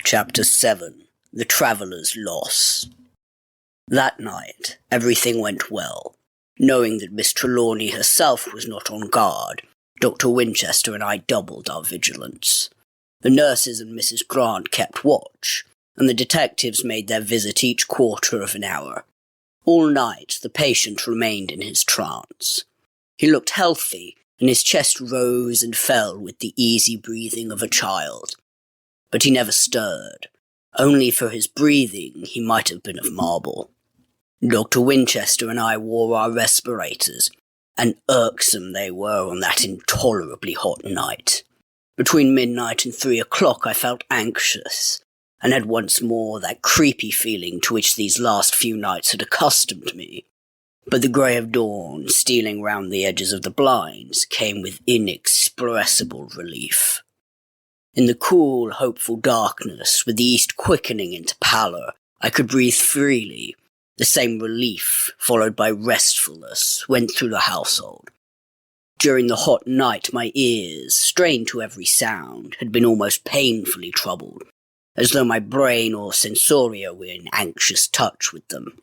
Chapter 7. The Traveller's Loss. That night, everything went well. Knowing that Miss Trelawney herself was not on guard, Dr. Winchester and I doubled our vigilance. The nurses and Mrs. Grant kept watch, and the detectives made their visit each quarter of an hour. All night, the patient remained in his trance. He looked healthy, and his chest rose and fell with the easy breathing of a child. But he never stirred. Only for his breathing, he might have been of marble. Dr. Winchester and I wore our respirators, and irksome they were on that intolerably hot night. Between midnight and 3 o'clock I felt anxious, and had once more that creepy feeling to which these last few nights had accustomed me. But the grey of dawn, stealing round the edges of the blinds, came with inexpressible relief. In the cool, hopeful darkness, with the east quickening into pallor, I could breathe freely. The same relief, followed by restfulness, went through the household. During the hot night, my ears, strained to every sound, had been almost painfully troubled, as though my brain or sensoria were in anxious touch with them.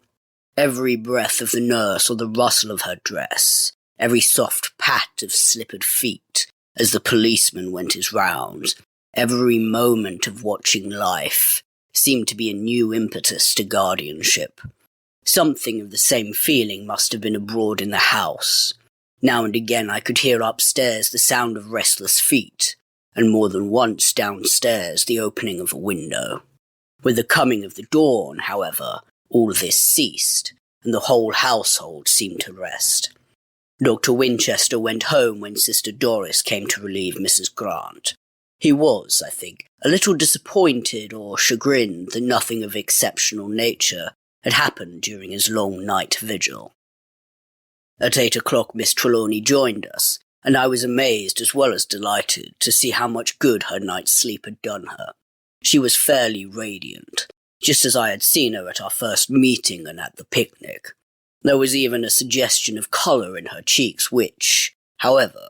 Every breath of the nurse or the rustle of her dress, every soft pat of slippered feet as the policeman went his rounds, every moment of watching life seemed to be a new impetus to guardianship. Something of the same feeling must have been abroad in the house. Now and again I could hear upstairs the sound of restless feet, and more than once downstairs the opening of a window. With the coming of the dawn, however, all this ceased, and the whole household seemed to rest. Dr. Winchester went home when Sister Doris came to relieve Mrs. Grant. He was, I think, a little disappointed or chagrined that nothing of exceptional nature had happened during his long night vigil. At 8 o'clock Miss Trelawney joined us, and I was amazed as well as delighted to see how much good her night's sleep had done her. She was fairly radiant, just as I had seen her at our first meeting and at the picnic. There was even a suggestion of colour in her cheeks which, however,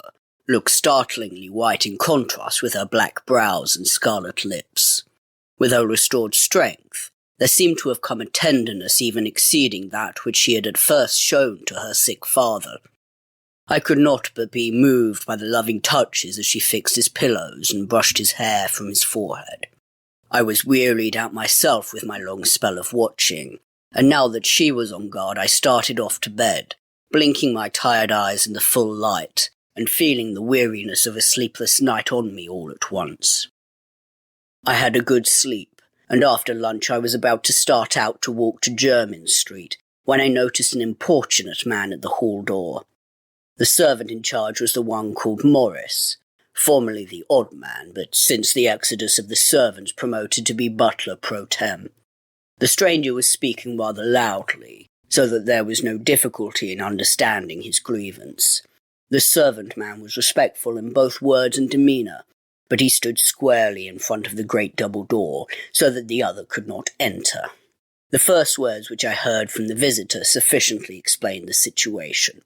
looked startlingly white in contrast with her black brows and scarlet lips. With her restored strength, there seemed to have come a tenderness even exceeding that which she had at first shown to her sick father. I could not but be moved by the loving touches as she fixed his pillows and brushed his hair from his forehead. I was wearied out myself with my long spell of watching, and now that she was on guard I started off to bed, blinking my tired eyes in the full light, and feeling the weariness of a sleepless night on me all at once. I had a good sleep, and after lunch I was about to start out to walk to Jermyn Street, when I noticed an importunate man at the hall door. The servant in charge was the one called Morris, formerly the odd man, but since the exodus of the servants promoted to be butler pro tem. The stranger was speaking rather loudly, so that there was no difficulty in understanding his grievance. The servant man was respectful in both words and demeanour, but he stood squarely in front of the great double door, so that the other could not enter. The first words which I heard from the visitor sufficiently explained the situation.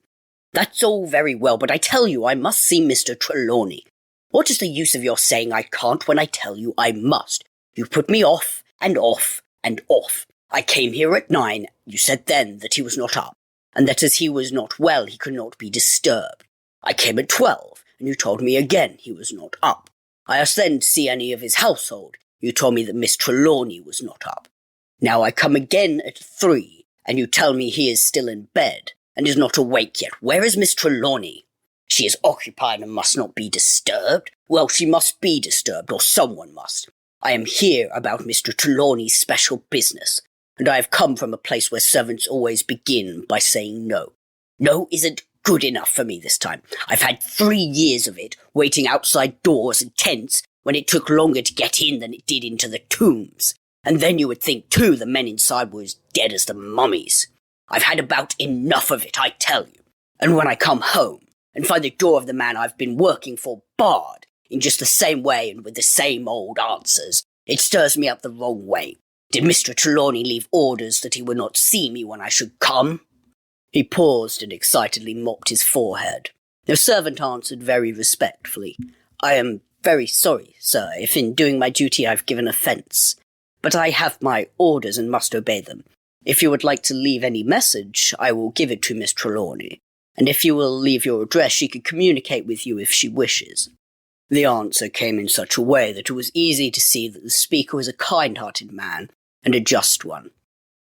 "That's all very well, but I tell you I must see Mr. Trelawney. What is the use of your saying I can't when I tell you I must? You put me off, and off, and off. I came here at 9, you said then that he was not up, and that as he was not well he could not be disturbed. I came at 12, and you told me again he was not up. I asked then to see any of his household. You told me that Miss Trelawney was not up. Now I come again at 3, and you tell me he is still in bed, and is not awake yet. Where is Miss Trelawney? She is occupied and must not be disturbed. Well, she must be disturbed, or someone must. I am here about Mr. Trelawney's special business, and I have come from a place where servants always begin by saying no. No isn't good enough for me this time. I've had 3 years of it, waiting outside doors and tents, when it took longer to get in than it did into the tombs. And then you would think, too, the men inside were as dead as the mummies. I've had about enough of it, I tell you. And when I come home, and find the door of the man I've been working for barred, in just the same way and with the same old answers, it stirs me up the wrong way. Did Mr. Trelawney leave orders that he would not see me when I should come?" He paused and excitedly mopped his forehead. The servant answered very respectfully, "I am very sorry, sir, if in doing my duty I've given offence. But I have my orders and must obey them. If you would like to leave any message, I will give it to Miss Trelawney, and if you will leave your address, she can communicate with you if she wishes." The answer came in such a way that it was easy to see that the speaker was a kind-hearted man and a just one.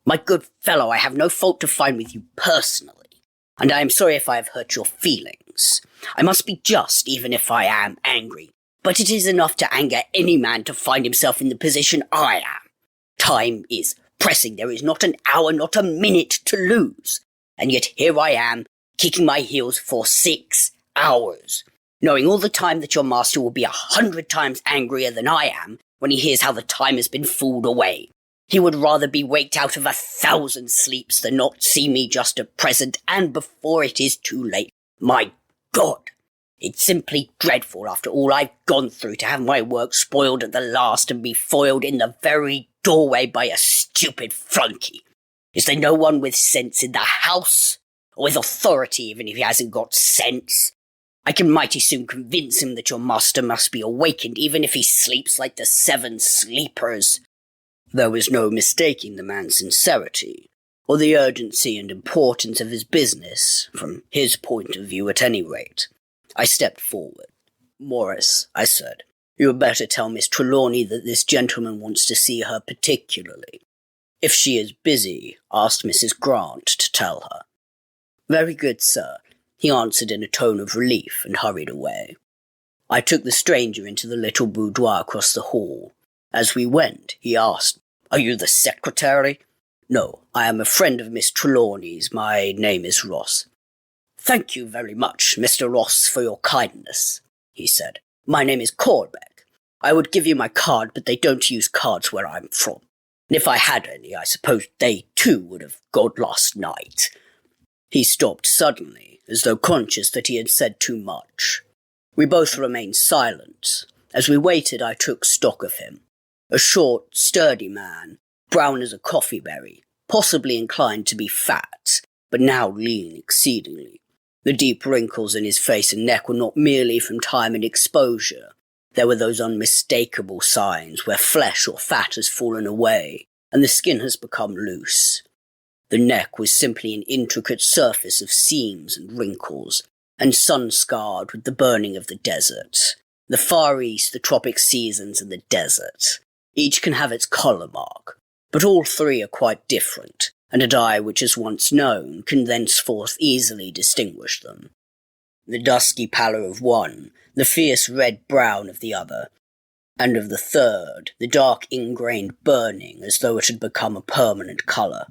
"My good fellow, I have no fault to find with you personally, and I am sorry if I have hurt your feelings. I must be just, even if I am angry, but it is enough to anger any man to find himself in the position I am. Time is pressing. There is not an hour, not a minute to lose, and yet here I am, kicking my heels for 6 hours, knowing all the time that your master will be 100 times angrier than I am when he hears how the time has been fooled away. He would rather be waked out of 1,000 sleeps than not see me just at present, and before it is too late. My God! It's simply dreadful, after all I've gone through, to have my work spoiled at the last and be foiled in the very doorway by a stupid flunky. Is there no one with sense in the house? Or with authority, even if he hasn't got sense? I can mighty soon convince him that your master must be awakened, even if he sleeps like the 7 sleepers." There was no mistaking the man's sincerity, or the urgency and importance of his business, from his point of view at any rate. I stepped forward. "Morris," I said, "you had better tell Miss Trelawney that this gentleman wants to see her particularly. If she is busy, ask Mrs. Grant to tell her." "Very good, sir," he answered in a tone of relief and hurried away. I took the stranger into the little boudoir across the hall. As we went, he asked, "Are you the secretary?" "No, I am a friend of Miss Trelawney's. My name is Ross." "Thank you very much, Mr. Ross, for your kindness," he said. "My name is Corbeck. I would give you my card, but they don't use cards where I'm from. And if I had any, I suppose they too would have gone last night." He stopped suddenly, as though conscious that he had said too much. We both remained silent. As we waited, I took stock of him. A short, sturdy man, brown as a coffee berry, possibly inclined to be fat, but now lean exceedingly. The deep wrinkles in his face and neck were not merely from time and exposure. There were those unmistakable signs where flesh or fat has fallen away, and the skin has become loose. The neck was simply an intricate surface of seams and wrinkles, and sun-scarred with the burning of the desert. The Far East, the tropic seasons, and the desert. Each can have its colour mark, but all three are quite different, and an eye which has once known can thenceforth easily distinguish them. The dusky pallor of one, the fierce red-brown of the other, and of the third, the dark ingrained burning as though it had become a permanent colour.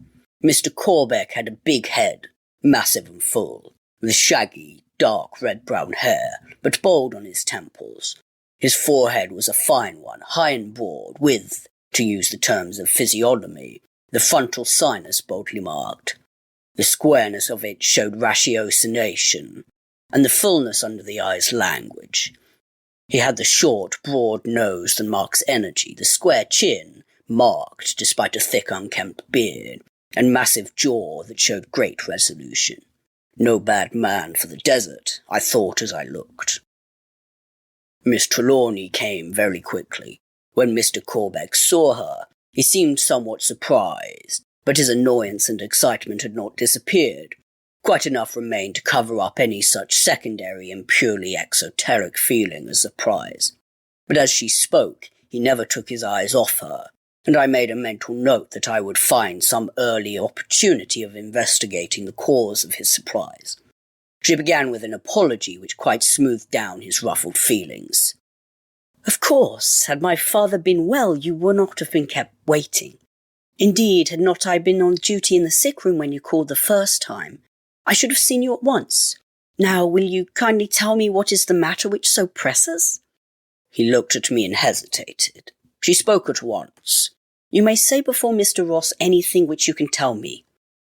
Mr. Corbeck had a big head, massive and full, with shaggy, dark red-brown hair, but bald on his temples. His forehead was a fine one, high and broad, with, to use the terms of physiognomy, the frontal sinus boldly marked. The squareness of it showed ratiocination, and the fullness under the eyes language. He had the short, broad nose that marks energy, the square chin, marked despite a thick unkempt beard, and massive jaw that showed great resolution. No bad man for the desert, I thought as I looked. Miss Trelawney came very quickly. When Mr. Corbeck saw her, he seemed somewhat surprised, but his annoyance and excitement had not disappeared. Quite enough remained to cover up any such secondary and purely exoteric feeling as surprise. But as she spoke, he never took his eyes off her, and I made a mental note that I would find some early opportunity of investigating the cause of his surprise. She began with an apology which quite smoothed down his ruffled feelings. "Of course, had my father been well, you would not have been kept waiting. Indeed, had not I been on duty in the sick room when you called the first time, I should have seen you at once. Now, will you kindly tell me what is the matter which so presses?" He looked at me and hesitated. She spoke at once. "You may say before Mr. Ross anything which you can tell me.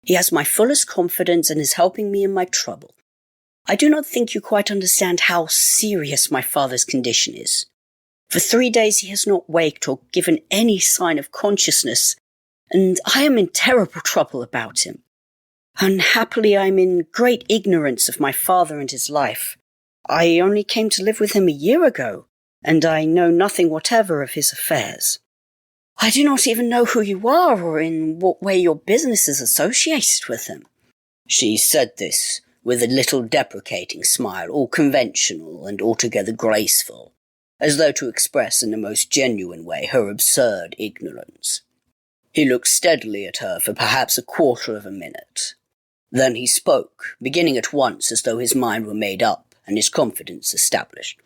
He has my fullest confidence and is helping me in my trouble. I do not think you quite understand how serious my father's condition is. For 3 days he has not waked or given any sign of consciousness, and I am in terrible trouble about him. Unhappily, I am in great ignorance of my father and his life. I only came to live with him a year ago, and I know nothing whatever of his affairs. I do not even know who you are or in what way your business is associated with him." She said this with a little deprecating smile, all conventional and altogether graceful, as though to express in the most genuine way her absurd ignorance. He looked steadily at her for perhaps a quarter of a minute. Then he spoke, beginning at once as though his mind were made up and his confidence established.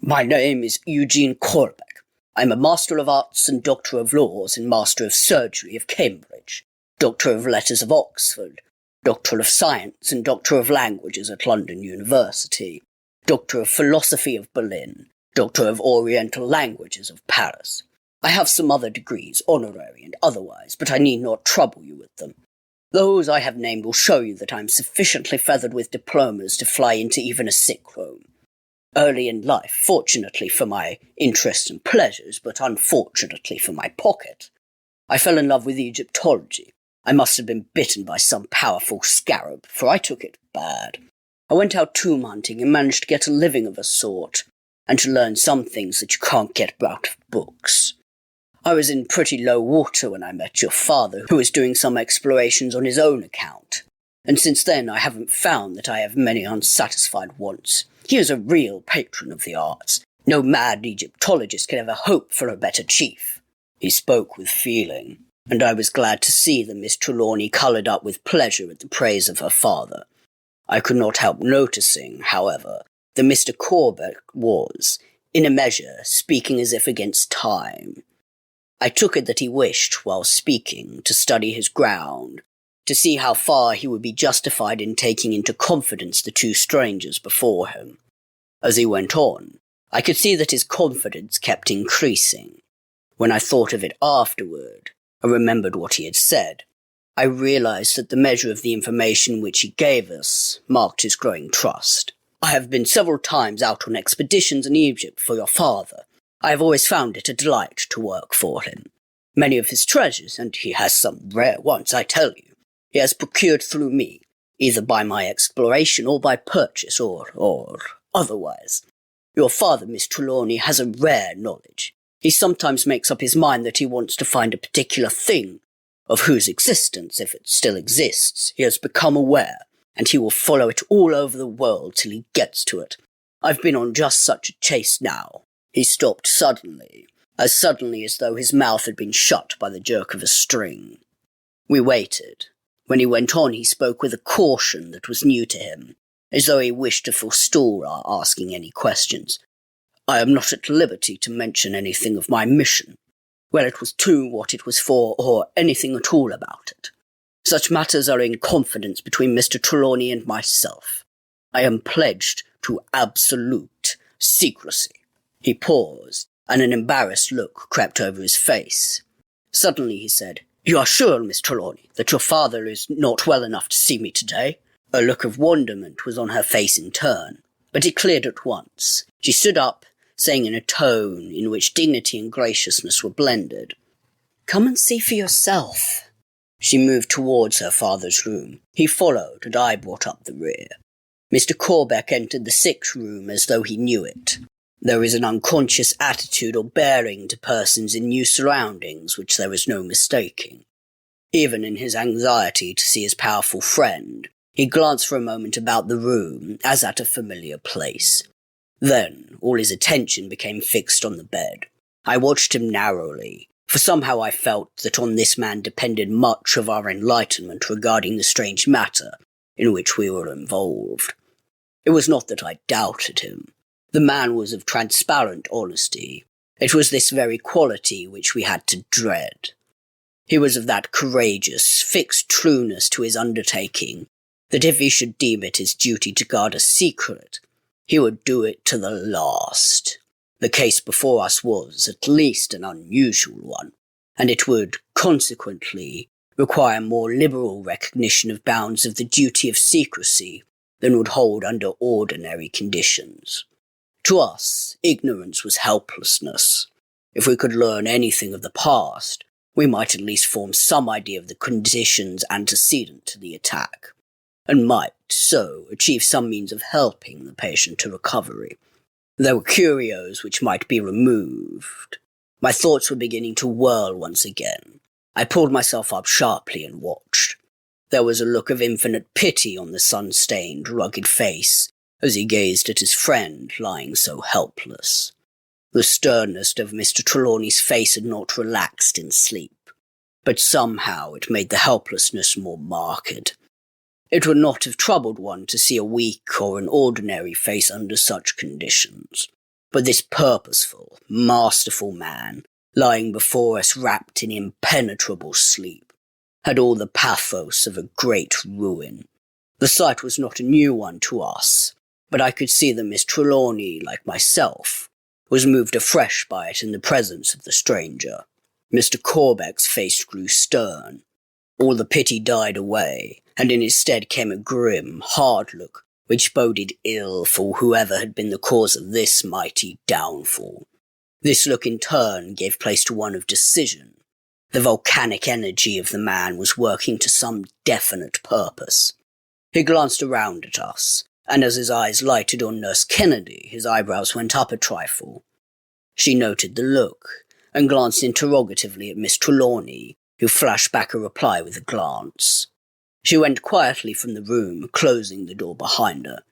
"My name is Eugene Corbeck. I am a Master of Arts and Doctor of Laws and Master of Surgery of Cambridge, Doctor of Letters of Oxford, Doctor of Science and Doctor of Languages at London University, Doctor of Philosophy of Berlin, Doctor of Oriental Languages of Paris. I have some other degrees, honorary and otherwise, but I need not trouble you with them. Those I have named will show you that I am sufficiently feathered with diplomas to fly into even a sick room. Early in life, fortunately for my interests and pleasures, but unfortunately for my pocket, I fell in love with Egyptology. I must have been bitten by some powerful scarab, for I took it bad. I went out tomb hunting and managed to get a living of a sort, and to learn some things that you can't get out of books. I was in pretty low water when I met your father, who was doing some explorations on his own account, and since then I haven't found that I have many unsatisfied wants. He is a real patron of the arts. No mad Egyptologist could ever hope for a better chief." He spoke with feeling, and I was glad to see that Miss Trelawney coloured up with pleasure at the praise of her father. I could not help noticing, however, that Mr. Corbeck was, in a measure, speaking as if against time. I took it that he wished, while speaking, to study his ground, to see how far he would be justified in taking into confidence the two strangers before him. As he went on, I could see that his confidence kept increasing. When I thought of it afterward, I remembered what he had said. I realized that the measure of the information which he gave us marked his growing trust. "I have been several times out on expeditions in Egypt for your father. I have always found it a delight to work for him. Many of his treasures, and he has some rare ones, I tell you, he has procured through me, either by my exploration or by purchase or otherwise. Your father, Miss Trelawney, has a rare knowledge. He sometimes makes up his mind that he wants to find a particular thing, of whose existence, if it still exists, he has become aware, and he will follow it all over the world till he gets to it. I've been on just such a chase now." He stopped suddenly as though his mouth had been shut by the jerk of a string. We waited. When he went on, he spoke with a caution that was new to him, as though he wished to forestall our asking any questions. "I am not at liberty to mention anything of my mission, where it was to, what it was for, or anything at all about it. Such matters are in confidence between Mr. Trelawney and myself. I am pledged to absolute secrecy." He paused, and an embarrassed look crept over his face. Suddenly he said, "You are sure, Miss Trelawney, that your father is not well enough to see me today?" A look of wonderment was on her face in turn, but it cleared at once. She stood up, saying in a tone in which dignity and graciousness were blended, "Come and see for yourself." She moved towards her father's room. He followed, and I brought up the rear. Mr. Corbeck entered the sick room as though he knew it. There is an unconscious attitude or bearing to persons in new surroundings which there is no mistaking. Even in his anxiety to see his powerful friend, he glanced for a moment about the room as at a familiar place. Then all his attention became fixed on the bed. I watched him narrowly, for somehow I felt that on this man depended much of our enlightenment regarding the strange matter in which we were involved. It was not that I doubted him. The man was of transparent honesty. It was this very quality which we had to dread. He was of that courageous, fixed trueness to his undertaking, that if he should deem it his duty to guard a secret, he would do it to the last. The case before us was, at least, an unusual one, and it would, consequently, require more liberal recognition of bounds of the duty of secrecy than would hold under ordinary conditions. To us, ignorance was helplessness. If we could learn anything of the past, we might at least form some idea of the conditions antecedent to the attack, and might, so, achieve some means of helping the patient to recovery. There were curios which might be removed. My thoughts were beginning to whirl once again. I pulled myself up sharply and watched. There was a look of infinite pity on the sun-stained, rugged face as he gazed at his friend lying so helpless. The sternness of Mr. Trelawney's face had not relaxed in sleep, but somehow it made the helplessness more marked. It would not have troubled one to see a weak or an ordinary face under such conditions, but this purposeful, masterful man, lying before us wrapped in impenetrable sleep, had all the pathos of a great ruin. The sight was not a new one to us, but I could see that Miss Trelawney, like myself, was moved afresh by it in the presence of the stranger. Mr. Corbeck's face grew stern. All the pity died away, and in its stead came a grim, hard look which boded ill for whoever had been the cause of this mighty downfall. This look in turn gave place to one of decision. The volcanic energy of the man was working to some definite purpose. He glanced around at us, and as his eyes lighted on Nurse Kennedy, his eyebrows went up a trifle. She noted the look, and glanced interrogatively at Miss Trelawney, who flashed back a reply with a glance. She went quietly from the room, closing the door behind her.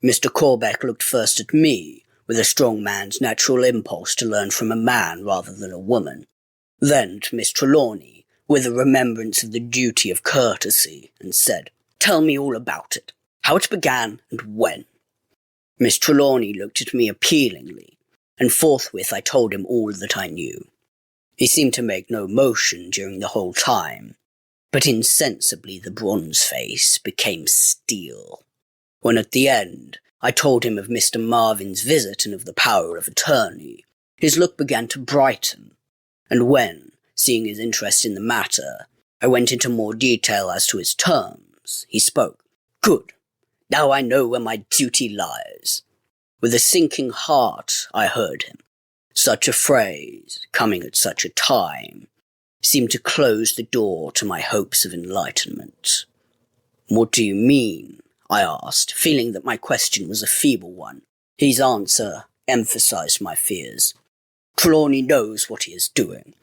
Mr. Corbeck looked first at me, with a strong man's natural impulse to learn from a man rather than a woman, then to Miss Trelawney, with a remembrance of the duty of courtesy, and said, "Tell me all about it, how it began and when." Miss Trelawney looked at me appealingly, and forthwith I told him all that I knew. He seemed to make no motion during the whole time, but insensibly the bronze face became steel. When at the end I told him of Mr. Marvin's visit and of the power of attorney, his look began to brighten, and when, seeing his interest in the matter, I went into more detail as to its terms, he spoke. "Good. Now I know where my duty lies." With a sinking heart I heard him. Such a phrase, coming at such a time, seemed to close the door to my hopes of enlightenment. "What do you mean?" I asked, feeling that my question was a feeble one. His answer emphasized my fears. "Trelawney knows what he is doing.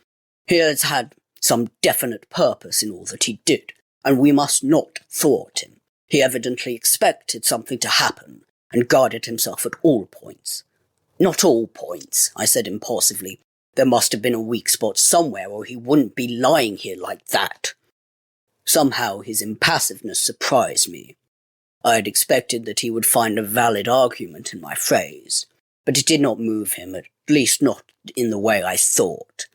He has had some definite purpose in all that he did, and we must not thwart him. He evidently expected something to happen, and guarded himself at all points." "Not all points," I said impulsively. "There must have been a weak spot somewhere, or he wouldn't be lying here like that." Somehow his impassiveness surprised me. I had expected that he would find a valid argument in my phrase, but it did not move him, at least not in the way I thought.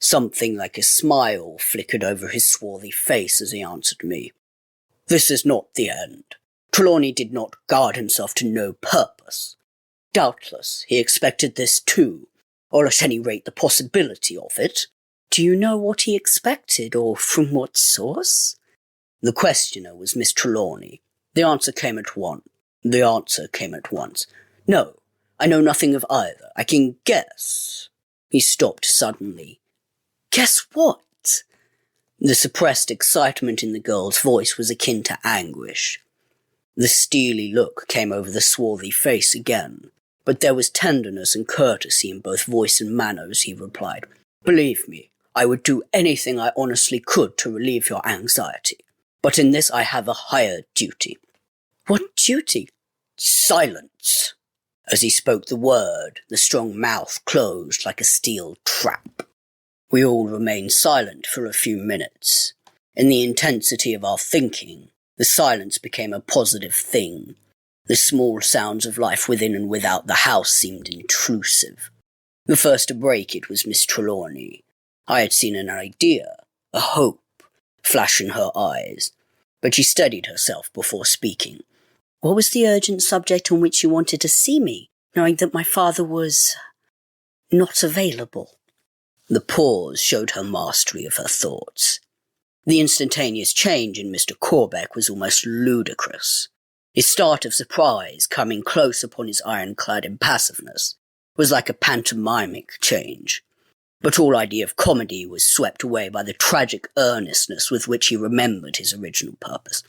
Something like a smile flickered over his swarthy face as he answered me. "This is not the end. Trelawney did not guard himself to no purpose. Doubtless he expected this too, or at any rate the possibility of it." "Do you know what he expected, or from what source?" The questioner was Miss Trelawney. The answer came at once. "No, I know nothing of either. I can guess." He stopped suddenly. "Guess what?" The suppressed excitement in the girl's voice was akin to anguish. The steely look came over the swarthy face again, but there was tenderness and courtesy in both voice and manner as he replied, "Believe me, I would do anything I honestly could to relieve your anxiety, but in this I have a higher duty." "What duty?" "Silence." As he spoke the word, the strong mouth closed like a steel trap. We all remained silent for a few minutes. In the intensity of our thinking, the silence became a positive thing. The small sounds of life within and without the house seemed intrusive. The first to break it was Miss Trelawney. I had seen an idea, a hope, flash in her eyes, but she steadied herself before speaking. "What was the urgent subject on which you wanted to see me, knowing that my father was not available?" The pause showed her mastery of her thoughts. The instantaneous change in Mr. Corbeck was almost ludicrous. His start of surprise, coming close upon his ironclad impassiveness, was like a pantomimic change. But all idea of comedy was swept away by the tragic earnestness with which he remembered his original purpose.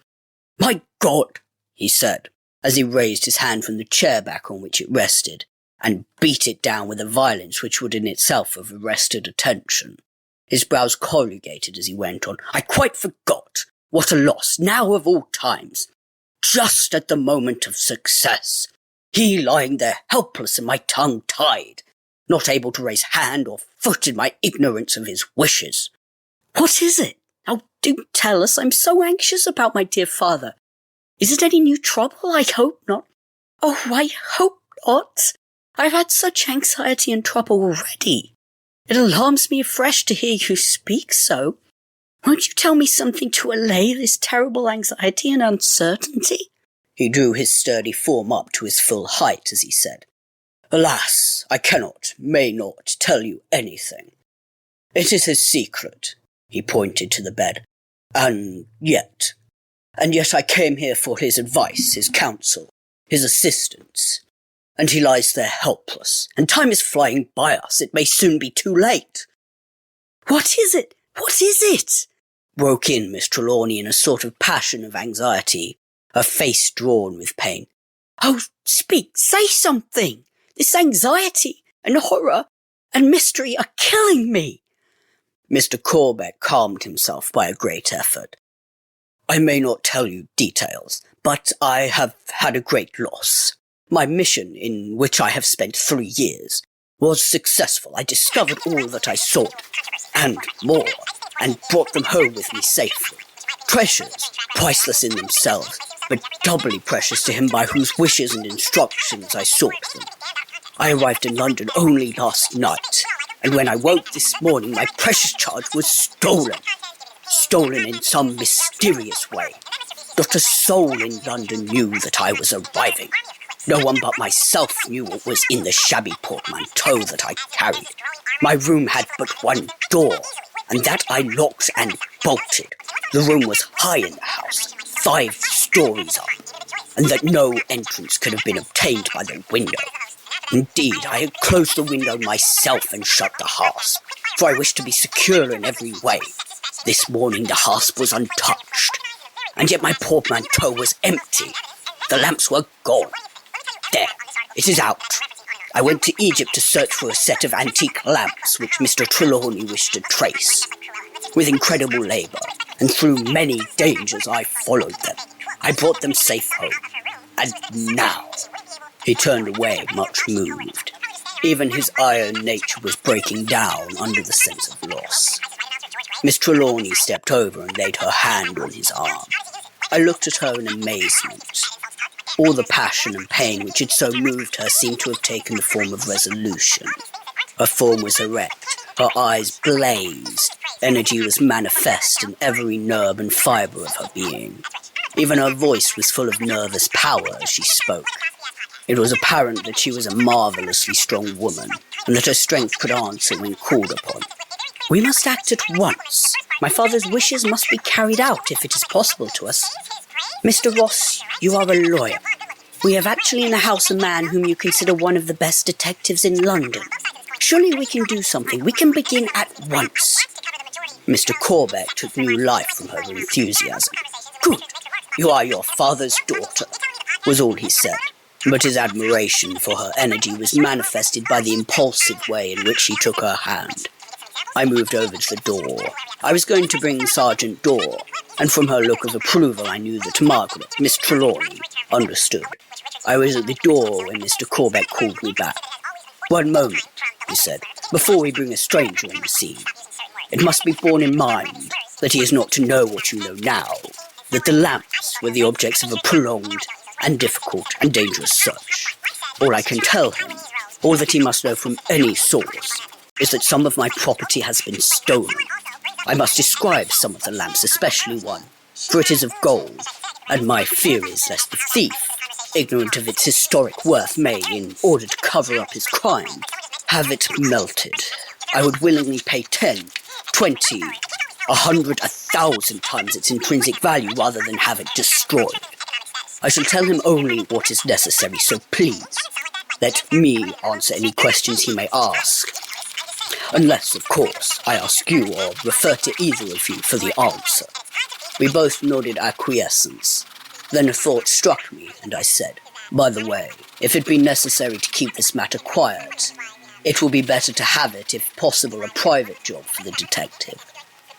"My God!" he said, as he raised his hand from the chair back on which it rested, and beat it down with a violence which would in itself have arrested attention. His brows corrugated as he went on. I quite forgot. What a loss, now of all times. Just at the moment of success. He lying there helpless and my tongue tied, not able to raise hand or foot in my ignorance of his wishes. What is it? Now do tell us. I'm so anxious about my dear father. Is it any new trouble? I hope not. Oh, I hope not. I've had such anxiety and trouble already. It alarms me afresh to hear you speak so. Won't you tell me something to allay this terrible anxiety and uncertainty? He drew his sturdy form up to his full height as he said, Alas, I cannot, may not tell you anything. It is his secret. He pointed to the bed. And yet I came here for his advice, his counsel, his assistance. And he lies there helpless, and time is flying by us. It may soon be too late. What is it? What is it? Broke in Miss Trelawney in a sort of passion of anxiety, her face drawn with pain. Oh, speak, say something. This anxiety and horror and mystery are killing me. Mr. Corbeck calmed himself by a great effort. I may not tell you details, but I have had a great loss. My mission, in which I have spent 3 years, was successful. I discovered all that I sought, and more, and brought them home with me safely. Treasures, priceless in themselves, but doubly precious to him by whose wishes and instructions I sought them. I arrived in London only last night, and when I woke this morning, my precious charge was stolen. Stolen in some mysterious way. Not a soul in London knew that I was arriving. No one but myself knew what was in the shabby portmanteau that I carried. My room had but one door, and that I locked and bolted. The room was high in the house, 5 stories up, and that no entrance could have been obtained by the window. Indeed, I had closed the window myself and shut the hasp, for I wished to be secure in every way. This morning the hasp was untouched, and yet my portmanteau was empty. The lamps were gone. There, it is out. I went to Egypt to search for a set of antique lamps which Mr. Trelawney wished to trace. With incredible labour, and through many dangers, I followed them. I brought them safe home. And now... He turned away, much moved. Even his iron nature was breaking down under the sense of loss. Miss Trelawney stepped over and laid her hand on his arm. I looked at her in amazement. All the passion and pain which had so moved her seemed to have taken the form of resolution. Her form was erect, her eyes blazed, energy was manifest in every nerve and fibre of her being. Even her voice was full of nervous power as she spoke. It was apparent that she was a marvellously strong woman, and that her strength could answer when called upon. We must act at once. My father's wishes must be carried out if it is possible to us. Mr. Ross, you are a lawyer. We have actually in the house a man whom you consider one of the best detectives in London. Surely we can do something. We can begin at once. Mr. Corbeck took new life from her enthusiasm. Good. You are your father's daughter, was all he said. But his admiration for her energy was manifested by the impulsive way in which she took her hand. I moved over to the door. I was going to bring Sergeant Daw, and from her look of approval I knew that Margaret, Miss Trelawney, understood. I was at the door when Mr. Corbeck called me back. One moment, he said, before we bring a stranger on the scene. It must be borne in mind that he is not to know what you know now, that the lamps were the objects of a prolonged and difficult and dangerous search. All I can tell him, all that he must know from any source, is that some of my property has been stolen. I must describe some of the lamps, especially one, for it is of gold, and my fear is lest the thief, ignorant of its historic worth, may, in order to cover up his crime, have it melted. I would willingly pay 10, 20, 100, 1,000 times its intrinsic value rather than have it destroyed. I shall tell him only what is necessary, so please, let me answer any questions he may ask. Unless, of course, I ask you or refer to either of you for the answer. We both nodded acquiescence. Then a thought struck me, and I said, By the way, if it be necessary to keep this matter quiet, it will be better to have it, if possible, a private job for the detective.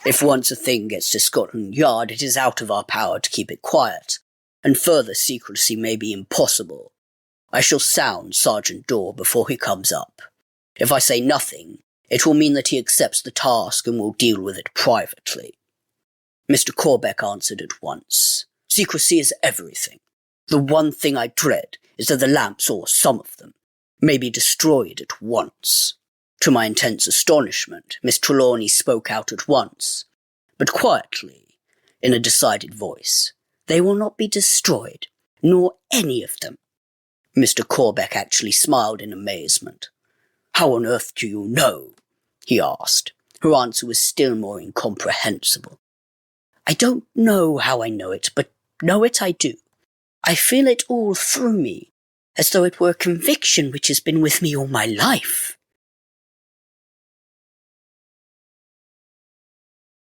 If once a thing gets to Scotland Yard, it is out of our power to keep it quiet, and further secrecy may be impossible. I shall sound Sergeant Daw before he comes up. If I say nothing, it will mean that he accepts the task and will deal with it privately. Mr. Corbeck answered at once. Secrecy is everything. The one thing I dread is that the lamps, or some of them, may be destroyed at once. To my intense astonishment, Miss Trelawney spoke out at once, but quietly, in a decided voice. They will not be destroyed, nor any of them. Mr. Corbeck actually smiled in amazement. How on earth do you know? He asked. Her answer was still more incomprehensible. I don't know how I know it, but know it I do. I feel it all through me, as though it were a conviction which has been with me all my life.